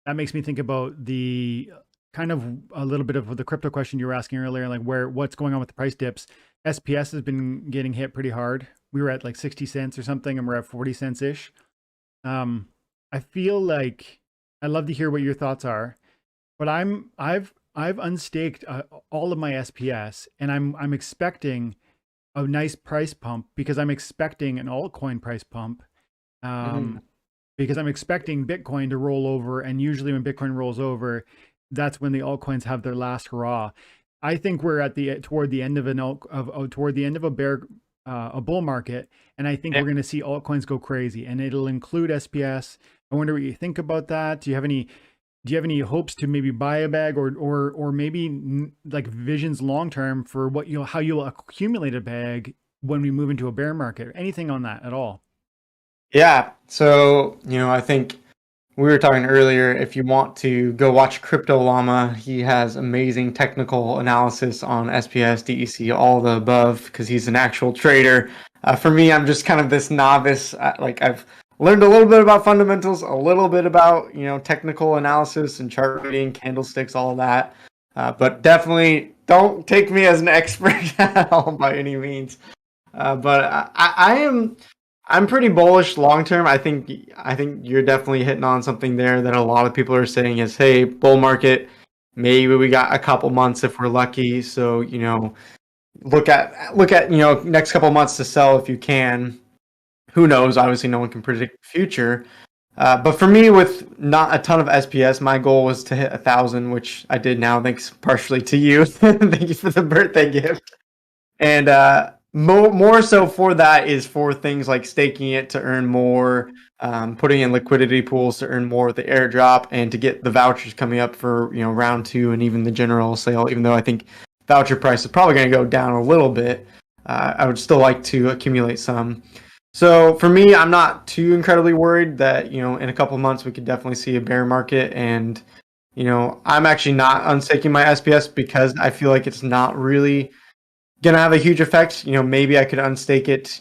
that makes me think about the kind of a little bit of the crypto question you were asking earlier, like what's going on with the price dips. SPS has been getting hit pretty hard. We were at like 60 cents or something, and we're at 40 cents ish. Um, I feel like I'd love to hear what your thoughts are, but I've unstaked all of my SPS, and I'm expecting a nice price pump because I'm expecting an altcoin price pump. Mhm. Um, because I'm expecting Bitcoin to roll over, and usually when Bitcoin rolls over, that's when the altcoins have their last hurrah. I think we're at the toward the end of toward the end of a bull market, and I think Yeah. we're going to see altcoins go crazy, and it'll include SPS. I wonder what you think about that. Do you have any hopes to maybe buy a bag, or maybe like visions long term for what you'll how you'll accumulate a bag when we move into a bear market? Anything on that at all? Yeah. So, I think we were talking earlier. If you want to go watch Crypto Llama, he has amazing technical analysis on SPS, DEC, all the above, because he's an actual trader. For me, I'm just kind of this novice. Like I've learned a little bit about fundamentals, a little bit about technical analysis and chart reading, candlesticks, all of that. But definitely don't take me as an expert at all by any means. But I am. I'm pretty bullish long term. I think you're definitely hitting on something there that a lot of people are saying is, hey, bull market, maybe we got a couple months if we're lucky. So, look at next couple months to sell if you can. Who knows? Obviously, no one can predict the future. But for me, with not a ton of SPS, my goal was to hit 1,000, which I did now, thanks partially to you. Thank you for the birthday gift. And more so for that is for things like staking it to earn more, putting in liquidity pools to earn more with the airdrop, and to get the vouchers coming up for round two and even the general sale. Even though I think voucher price is probably going to go down a little bit, I would still like to accumulate some. So for me, I'm not too incredibly worried that in a couple of months we could definitely see a bear market. And I'm actually not unstaking my SPS because I feel like it's not really gonna have a huge effect. Maybe I could unstake it.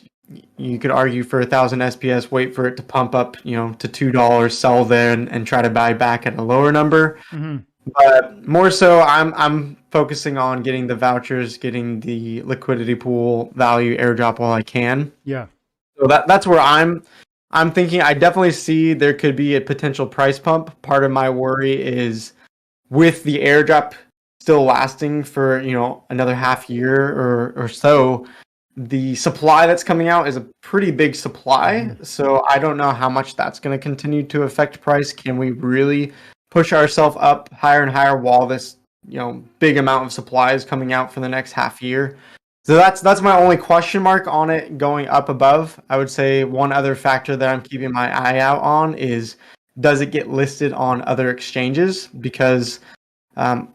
You could argue for 1,000 SPS, wait for it to pump up, to $2, sell there, and try to buy back at a lower number. Mm-hmm. But more so, I'm focusing on getting the vouchers, getting the liquidity pool value airdrop while I can. Yeah. So that's where I'm thinking. I definitely see there could be a potential price pump. Part of my worry is with the airdrop still lasting for another half year or so, the supply that's coming out is a pretty big supply. Mm-hmm. So I don't know how much that's going to continue to affect price. Can we really push ourselves up higher and higher while this big amount of supply is coming out for the next half year? So that's my only question mark on it going up above. I would say one other factor that I'm keeping my eye out on is, does it get listed on other exchanges? Because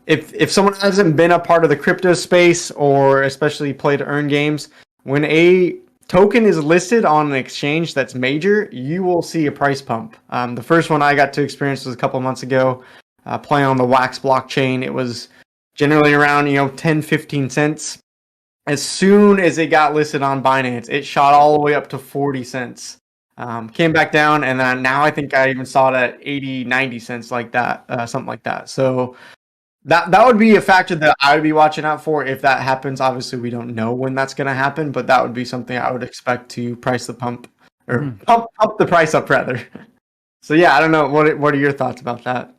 if someone hasn't been a part of the crypto space or especially play to earn games, when a token is listed on an exchange that's major, you will see a price pump. The first one I got to experience was a couple months ago, playing on the Wax blockchain. It was generally around 10, 15 cents. As soon as it got listed on Binance, it shot all the way up to 40 cents. Came back down, and then now I think I even saw it at 80, 90 cents, like that, something like that. So that would be a factor that I would be watching out for if that happens. Obviously, we don't know when that's going to happen, but that would be something I would expect to price the pump, or Mm-hmm. pump the price up rather. So yeah, I don't know. What are your thoughts about that?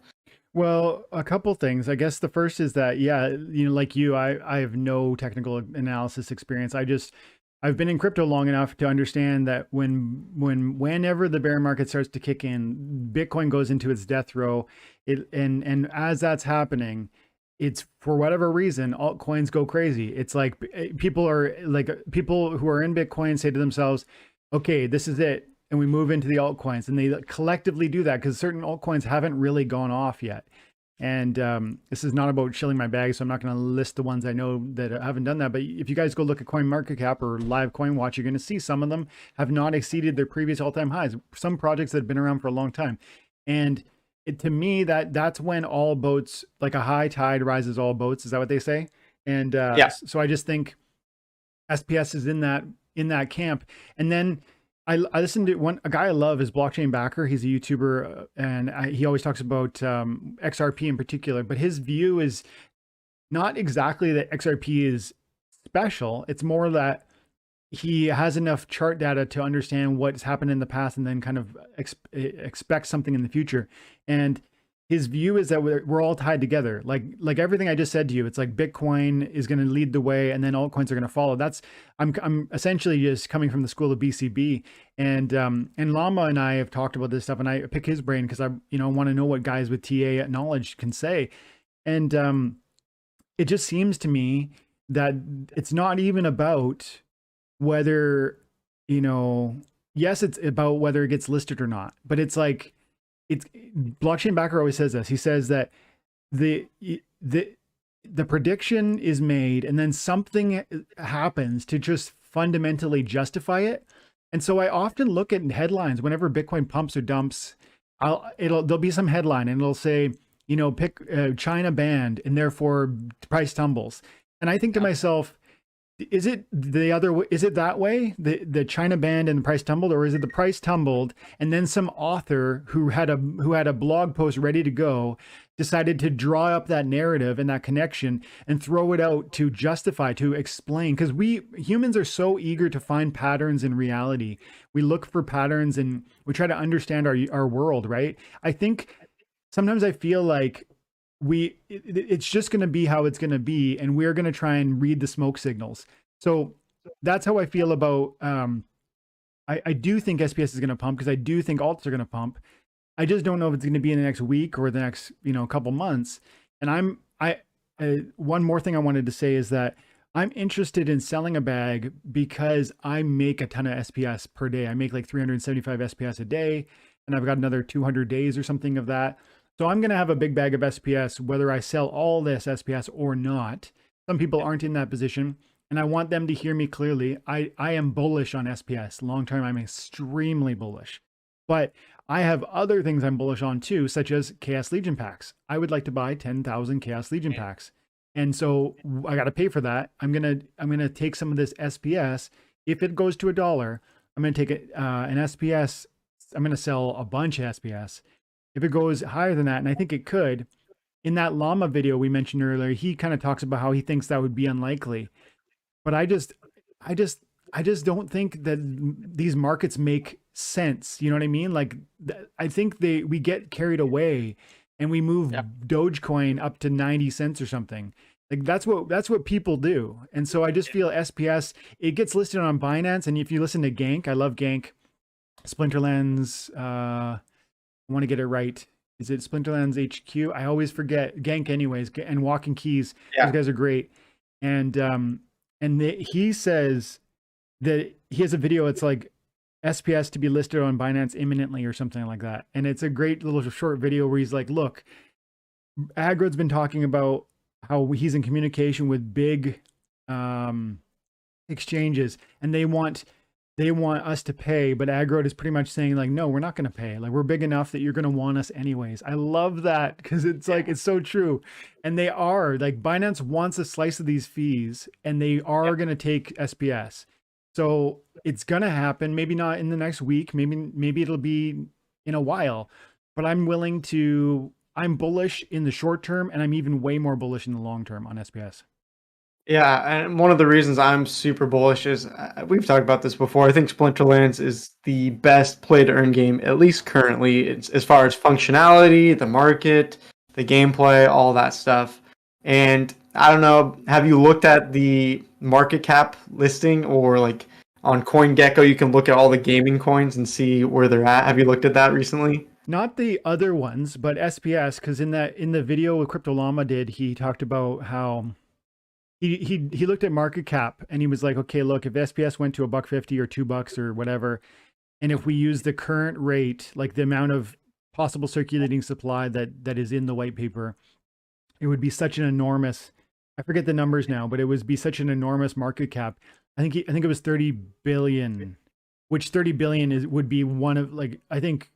Well, a couple things. I guess the first is that, yeah, like you, I have no technical analysis experience. I've been in crypto long enough to understand that whenever the bear market starts to kick in, Bitcoin goes into its death row. And as that's happening, it's for whatever reason, altcoins go crazy. It's like people who are in Bitcoin say to themselves, okay, this is it. And we move into the altcoins, and they collectively do that because certain altcoins haven't really gone off yet. And this is not about shilling my bag, so I'm not going to list the ones I know that haven't done that. But if you guys go look at CoinMarketCap or Live Coin Watch, you're going to see some of them have not exceeded their previous all-time highs. Some projects that have been around for a long time, and to me, that's when all boats, like a high tide rises all boats. Is that what they say? And Yeah. so I just think SPS is in that camp, and then I listened to a guy I love is Blockchain Backer. He's a YouTuber, and he always talks about XRP in particular. But his view is not exactly that XRP is special. It's more that he has enough chart data to understand what's happened in the past and then kind of expect something in the future. And his view is that we're all tied together. Like everything I just said to you, it's like Bitcoin is going to lead the way and then altcoins are going to follow. I'm essentially just coming from the school of BCB, and Llama and I have talked about this stuff, and I pick his brain because I want to know what guys with TA knowledge can say. And it just seems to me that it's not even about whether, yes, it's about whether it gets listed or not, but it's like, it's Blockchain Backer always says this. He says that the prediction is made and then something happens to just fundamentally justify it. And so I often look at headlines whenever Bitcoin pumps or dumps. There'll be some headline and it'll say, pick China banned and therefore price tumbles. And I think to myself, is it the other way? Is it that way? The China banned and the price tumbled, or is it the price tumbled and then some author who had a blog post ready to go decided to draw up that narrative and that connection and throw it out to justify, to explain? Because we humans are so eager to find patterns in reality. We look for patterns and we try to understand our world, right? I think sometimes I feel like it's just going to be how it's going to be, and we're going to try and read the smoke signals. So that's how I feel about I do think SPS is going to pump, because I do think alts are going to pump. I just don't know if it's going to be in the next week or the next couple months. And one more thing I wanted to say is that I'm interested in selling a bag because I make a ton of SPS per day. I make like 375 SPS a day, and I've got another 200 days or something of that. So I'm going to have a big bag of SPS, whether I sell all this SPS or not. Some people aren't in that position, and I want them to hear me clearly. I am bullish on SPS. Long term, I'm extremely bullish. But I have other things I'm bullish on too, such as Chaos Legion packs. I would like to buy 10,000 Chaos Legion packs. And so I got to pay for that. I'm going to take some of this SPS. If it goes to $1, I'm going to take an SPS. I'm going to sell a bunch of SPS. If it goes higher than that, and I think it could, in that Llama video we mentioned earlier, he kind of talks about how he thinks that would be unlikely. But I just don't think that these markets make sense. You know what I mean? Like, I think we get carried away and we move Dogecoin up to 90 cents or something. Like that's what people do. And so I just feel SPS, it gets listed on Binance. And if you listen to Gank, I love Gank, Splinterlands, I want to get it right. Is it Splinterlands HQ? I always forget. Gank anyways, and Walking Keys. Yeah. Those guys are great. And he says that he has a video. It's like SPS to be listed on Binance imminently or something like that. And it's a great little short video where he's like, look, Agro's been talking about how he's in communication with big exchanges, and they want us to pay, but Agro is pretty much saying like, no, we're not going to pay. Like, we're big enough that you're going to want us anyways. I love that, because it's like, it's so true. And they are like, Binance wants a slice of these fees, and they are going to take SPS. So it's going to happen. Maybe not in the next week. Maybe it'll be in a while, but I'm bullish in the short term, and I'm even way more bullish in the long term on SPS. Yeah, and one of the reasons I'm super bullish is, we've talked about this before, I think Splinterlands is the best play to earn game, at least currently, it's, as far as functionality, the market, the gameplay, all that stuff. And I don't know, have you looked at the market cap listing, or like on CoinGecko, you can look at all the gaming coins and see where they're at? Have you looked at that recently? Not the other ones, but SPS, because in the video with Crypto Llama did, he talked about how he looked at market cap, and he was like, okay, look, if SPS went to $1.50 or $2 or whatever, and if we use the current rate, like the amount of possible circulating supply that is in the white paper, it would be such an enormous, I forget the numbers now, but it would be such an enormous market cap. I think it was 30 billion, which 30 billion would be one of, like, I think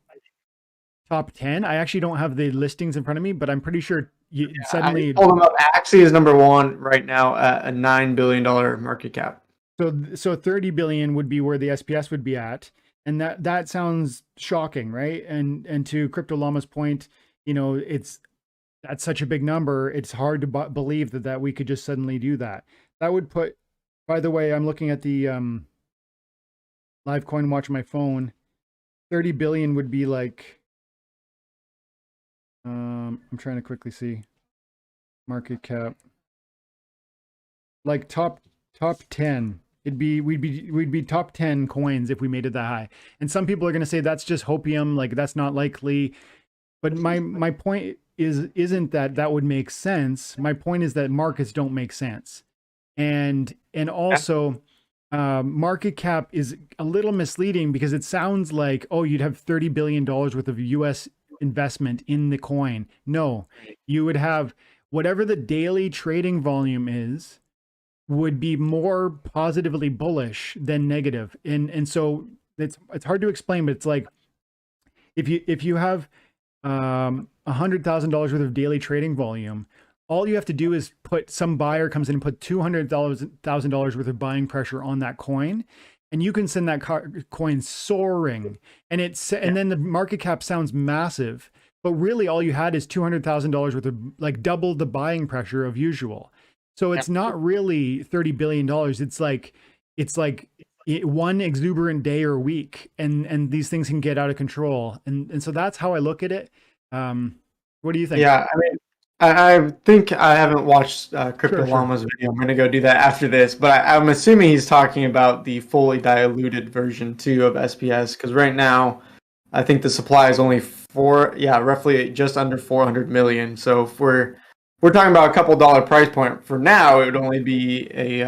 top 10. I actually don't have the listings in front of me, but I'm pretty sure suddenly hold them up. Axie is number one right now at a $9 billion market cap. So 30 billion would be where the SPS would be at. And that sounds shocking, right? And to Crypto Llama's point, that's such a big number. It's hard to believe that we could just suddenly do that. That would put, by the way, I'm looking at the live coin watch on my phone. 30 billion would be like, I'm trying to quickly see market cap, like top 10. We'd be top 10 coins if we made it that high. And some people are going to say that's just hopium, like that's not likely. But my point isn't that would make sense. My point is that markets don't make sense. And also market cap is a little misleading because it sounds like, oh, you'd have $30 billion worth of US investment in the coin. No, you would have whatever the daily trading volume is would be more positively bullish than negative. And so it's hard to explain, but it's like if you have $100,000 worth of daily trading volume, all you have to do is some buyer comes in and put $200,000 worth of buying pressure on that coin, and you can send that coin soaring, and and then the market cap sounds massive, but really all you had is $200,000 worth of, like, double the buying pressure of usual. So it's not really $30 billion. It's like one exuberant day or week, and these things can get out of control. And so that's how I look at it. What do you think? Yeah, I mean, I think I haven't watched Crypto Llama's video. I'm going to go do that after this, but I'm assuming he's talking about the fully diluted version too of SPS, because right now I think the supply is only roughly just under 400 million. So if we're talking about a couple $1 price point for now, it would only be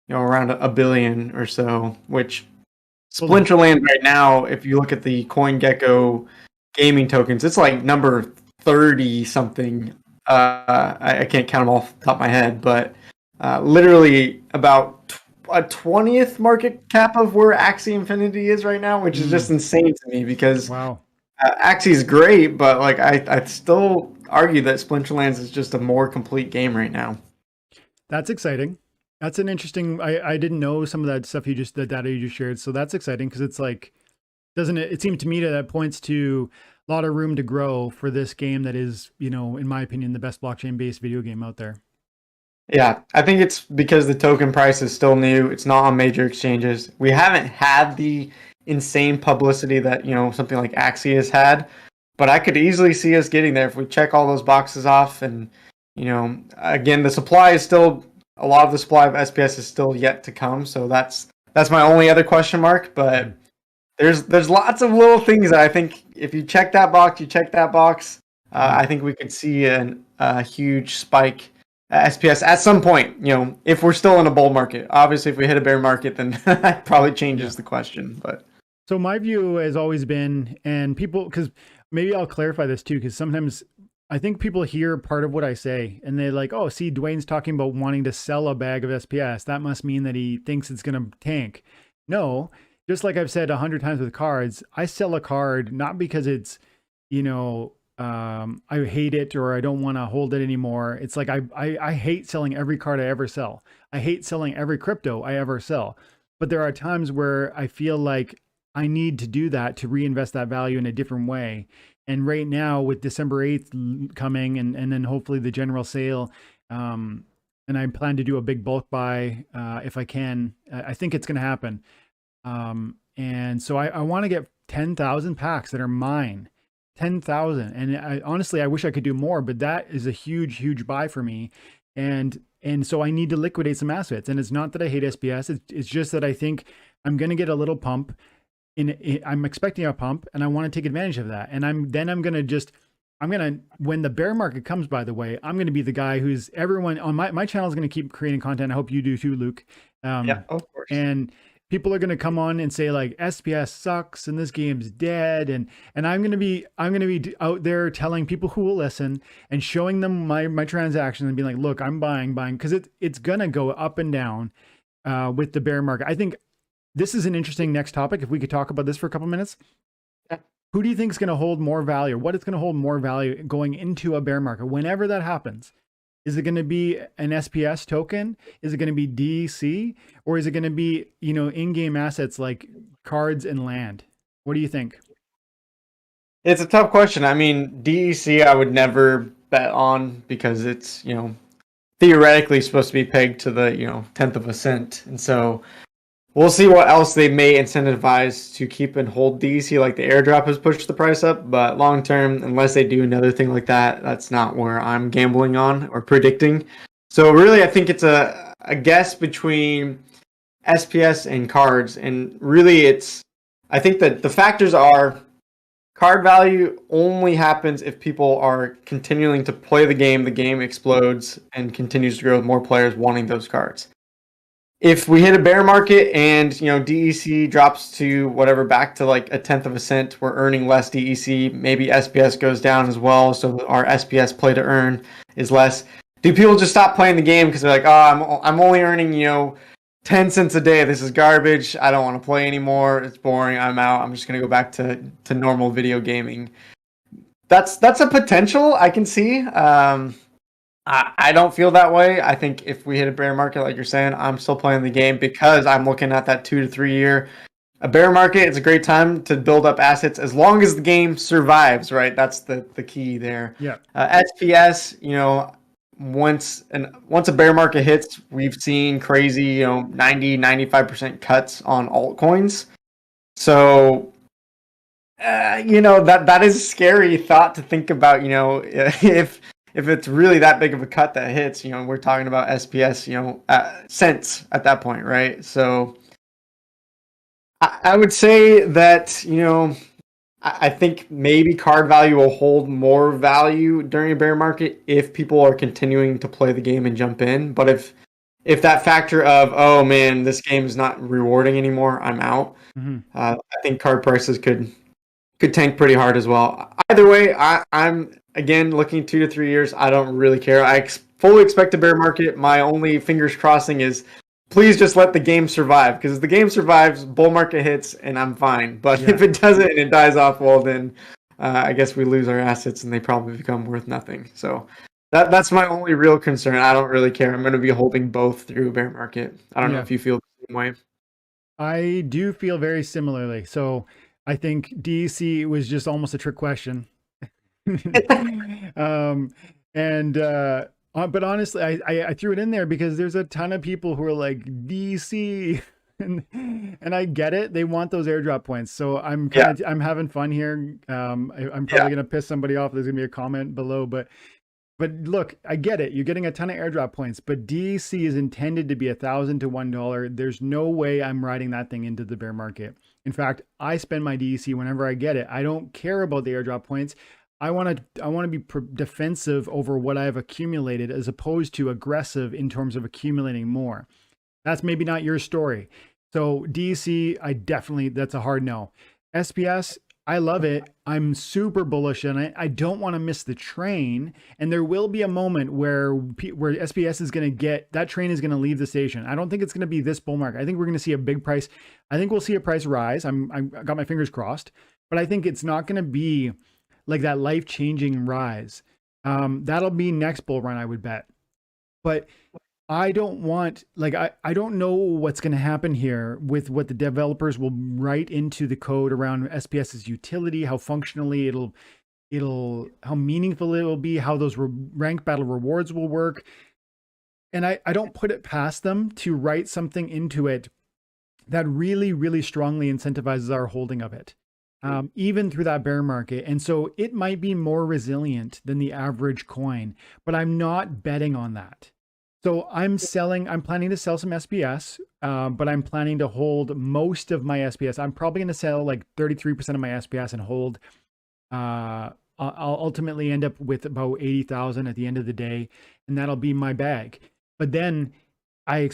around a billion or so, which Splinterlands right now, if you look at the CoinGecko gaming tokens, it's like number 30 something. I can't count them off the top of my head, but literally about a 20th market cap of where Axie Infinity is right now, which is just insane to me because Axie is great, but like I still argue that Splinterlands is just a more complete game right now. That's exciting. That's an interesting. I didn't know some of that stuff the data you just shared, so that's exciting because it's like, doesn't it? It seemed to me that points to a lot of room to grow for this game that is, in my opinion, the best blockchain-based video game out there. Yeah, I think it's because the token price is still new. It's not on major exchanges. We haven't had the insane publicity that, something like Axie has had, but I could easily see us getting there if we check all those boxes off. And, again, the supply is still, a lot of the supply of SPS is still yet to come. So that's my only other question mark, but there's lots of little things that I think if you check that box, I think we could see a huge spike at SPS at some point, if we're still in a bull market. Obviously, if we hit a bear market, then that probably changes the question. But so my view has always been, and people, because maybe I'll clarify this too, because sometimes I think people hear part of what I say and they're like, oh, see, Dwayne's talking about wanting to sell a bag of SPS. That must mean that he thinks it's going to tank. No. Just like I've said 100 times with cards, I sell a card not because it's, I hate it or I don't want to hold it anymore. It's like I hate selling every card I ever sell. I hate selling every crypto I ever sell. But there are times where I feel like I need to do that to reinvest that value in a different way. And right now with December 8th coming and then hopefully the general sale, and I plan to do a big bulk buy if I can. I think it's going to happen. And so I want to get 10,000 packs that are mine, 10,000. And honestly, I wish I could do more, but that is a huge, huge buy for me. And so I need to liquidate some assets. And it's not that I hate SPS. It's just that I think I'm going to get a little pump I'm expecting a pump and I want to take advantage of that. And I'm going to, when the bear market comes, by the way, I'm going to be the guy who's everyone on my channel is going to keep creating content. I hope you do too, Luke. Yeah, of course. And people are going to come on and say like SPS sucks and this game's dead. And I'm going to be out there telling people who will listen and showing them my transactions and be like, look, I'm buying, because it's going to go up and down with the bear market. I think this is an interesting next topic. If we could talk about this for a couple minutes. Yeah. Who do you think is going to hold more value? What is going to hold more value going into a bear market? Whenever that happens, Is it going to be an SPS token? Is it going to be DEC? Or is it going to be, in-game assets like cards and land? What do you think? It's a tough question. I mean, DEC I would never bet on because it's, theoretically supposed to be pegged to the, tenth of a cent. And so we'll see what else they may incentivize to keep and hold DEC, like the airdrop has pushed the price up. But long term, unless they do another thing like that, that's not where I'm gambling on or predicting. So really, I think it's a guess between SPS and cards. And really, I think that the factors are card value only happens if people are continuing to play the game explodes and continues to grow with more players wanting those cards. If we hit a bear market and DEC drops to whatever back to like a tenth of a cent, we're earning less DEC. Maybe SPS goes down as well, so our SPS play to earn is less. Do people just stop playing the game because they're like, oh, I'm only earning 10 cents a day. This is garbage. I don't want to play anymore. It's boring. I'm out. I'm just gonna go back to normal video gaming. That's a potential I can see. I don't feel that way. I think if we hit a bear market, like you're saying, I'm still playing the game because I'm looking at that 2 to 3 year. A bear market is a great time to build up assets as long as the game survives, right? That's the key there. Yeah. SPS, once a bear market hits, we've seen crazy, 90-95% cuts on altcoins. So, that is a scary thought to think about, if it's really that big of a cut that hits, we're talking about SPS, cents at that point, right? So I would say that, I think maybe card value will hold more value during a bear market if people are continuing to play the game and jump in. But if that factor of, oh man, this game is not rewarding anymore, I'm out. Mm-hmm. I think card prices could tank pretty hard as well. Either way, I'm again looking 2 to 3 years. I don't really care. I fully expect a bear market. My only fingers crossing is please just let the game survive, because if the game survives, bull market hits, and I'm fine. But if it doesn't and it dies off, well, then I guess we lose our assets and they probably become worth nothing. So that's my only real concern. I don't really care. I'm going to be holding both through a bear market. I don't know if you feel the same way. I do feel very similarly. So I think DEC was just almost a trick question. But honestly, I threw it in there because there's a ton of people who are like DC, and I get it. They want those airdrop points. So I'm having fun here. I'm probably gonna piss somebody off. There's gonna be a comment below, but look, I get it. You're getting a ton of airdrop points, but DEC is intended to be $1,000 to $1. There's no way I'm riding that thing into the bear market. In fact, I spend my DEC whenever I get it. I don't care about the airdrop points. I want to be defensive over what I've accumulated as opposed to aggressive in terms of accumulating more. That's maybe not your story. So DEC, that's a hard no. SPS, I love it. I'm super bullish on it. I don't want to miss the train. And there will be a moment where SPS is going to that train is going to leave the station. I don't think it's going to be this bull market. I think we're going to see a big price. I think we'll see a price rise. I got my fingers crossed, but I think it's not going to be like that life-changing rise. That'll be next bull run, I would bet. But I don't want, I don't know what's going to happen here with what the developers will write into the code around SPS's utility, how functionally how meaningful it will be, how those rank battle rewards will work. And I don't put it past them to write something into it that really, really strongly incentivizes our holding of it. Even through that bear market. And so it might be more resilient than the average coin, but I'm not betting on that. So I'm planning to sell some SPS, but I'm planning to hold most of my SPS. I'm probably going to sell like 33% of my SPS and hold. I'll ultimately end up with about 80,000 at the end of the day, and that'll be my bag. But then I'm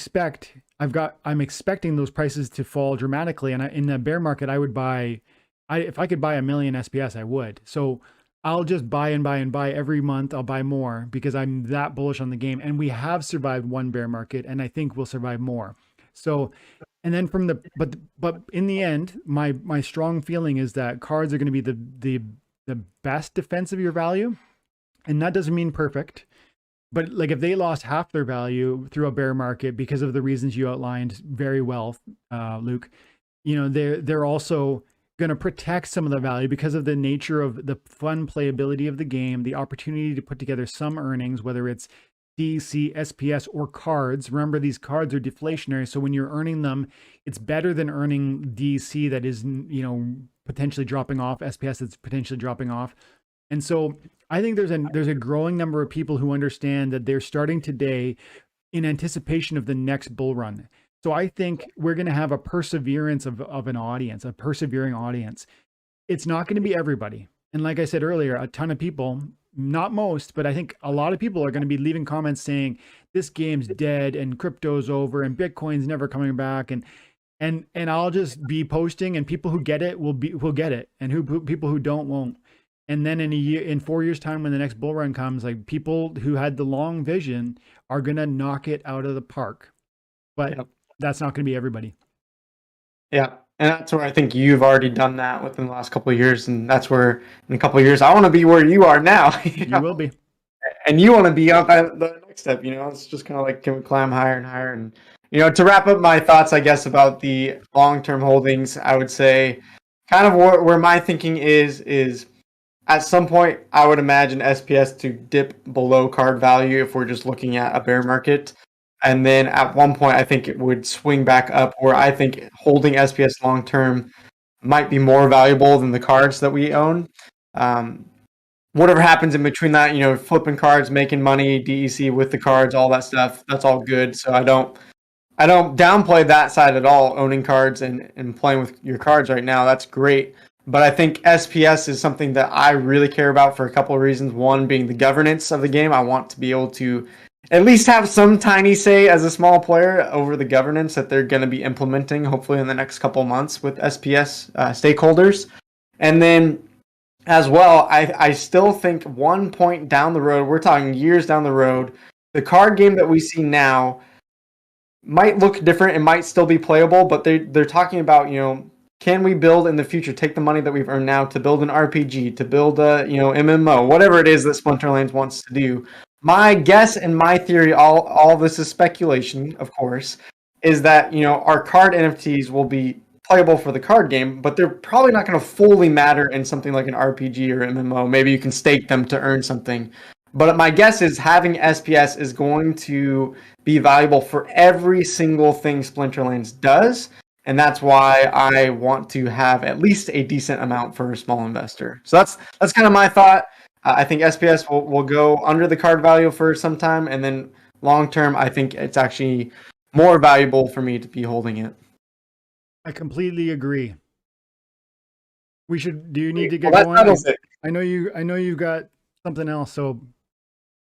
expecting those prices to fall dramatically. And in the bear market, I would buy, if I could buy 1 million SPS, I would. So I'll just buy and buy and buy every month. I'll buy more because I'm that bullish on the game. And we have survived one bear market, and I think we'll survive more. So, and then but in the end, my strong feeling is that cards are going to be the best defense of your value. And that doesn't mean perfect. But like if they lost half their value through a bear market because of the reasons you outlined very well, Luke, they're also going to protect some of the value because of the nature of the fun playability of the game, the opportunity to put together some earnings, whether it's DEC, SPS, or cards. Remember, these cards are deflationary. So when you're earning them, it's better than earning DEC that is, potentially dropping off, SPS that's potentially dropping off. And so I think there's a growing number of people who understand that they're starting today in anticipation of the next bull run. So I think we're going to have a perseverance of an audience, a persevering audience. It's not going to be everybody. And like I said earlier, a ton of people, not most, but I think a lot of people are going to be leaving comments saying this game's dead and crypto's over and Bitcoin's never coming back. And I'll just be posting, and people who get it will get it, and people who don't won't. And then in 4 years time, when the next bull run comes, like people who had the long vision are going to knock it out of the park. But that's not going to be everybody. Yeah. And that's where I think you've already done that within the last couple of years. And that's where in a couple of years, I want to be where you are now. You will be. And you want to be on the next step, It's just kind of like, can we climb higher and higher? And, to wrap up my thoughts, I guess, about the long-term holdings, I would say kind of where my thinking is at some point, I would imagine SPS to dip below card value if we're just looking at a bear market. And then at one point, I think it would swing back up where I think holding SPS long term might be more valuable than the cards that we own. Whatever happens in between that, flipping cards, making money, DEC with the cards, all that stuff, that's all good. So I don't downplay that side at all, owning cards and playing with your cards right now. That's great. But I think SPS is something that I really care about for a couple of reasons. One being the governance of the game. I want to be able to at least have some tiny say as a small player over the governance that they're going to be implementing hopefully in the next couple of months with SPS stakeholders. And then as well, I still think one point down the road, we're talking years down the road, the card game that we see now might look different. It might still be playable, but they're talking about, can we build in the future, take the money that we've earned now to build an RPG, to build a, MMO, whatever it is that Splinterlands wants to do. My guess and my theory, all this is speculation, of course, is that, our card NFTs will be playable for the card game, but they're probably not going to fully matter in something like an RPG or MMO. Maybe you can stake them to earn something. But my guess is having SPS is going to be valuable for every single thing Splinterlands does. And that's why I want to have at least a decent amount for a small investor. So that's kind of my thought. I think SPS will go under the card value for some time. And then long term, I think it's actually more valuable for me to be holding it. I completely agree. Do you need to get going? I know you've got something else, so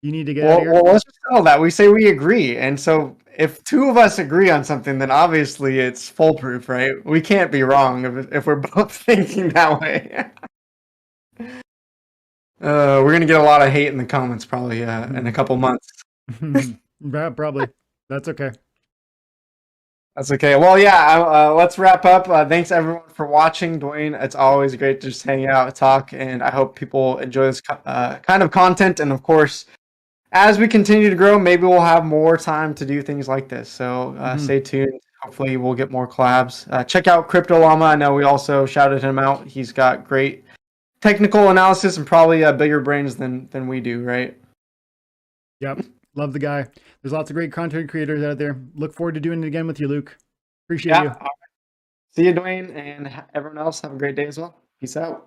you need to get out of here. Well, let's just tell that. We say we agree. And so if two of us agree on something, then obviously it's foolproof, right? We can't be wrong if we're both thinking that way. We're going to get a lot of hate in the comments probably in a couple months. Probably. That's okay. That's okay. Well, yeah, let's wrap up. Thanks, everyone, for watching. Dwayne, it's always great to just hang out and talk, and I hope people enjoy this kind of content. And, of course, as we continue to grow, maybe we'll have more time to do things like this. So stay tuned. Hopefully, we'll get more collabs. Check out Crypto Llama. I know we also shouted him out. He's got great technical analysis and probably bigger brains than we do, right? Yep. Love the guy. There's lots of great content creators out there. Look forward to doing it again with you, Luke. Appreciate you. All right. See you, Dwayne, and everyone else have a great day as well. Peace out.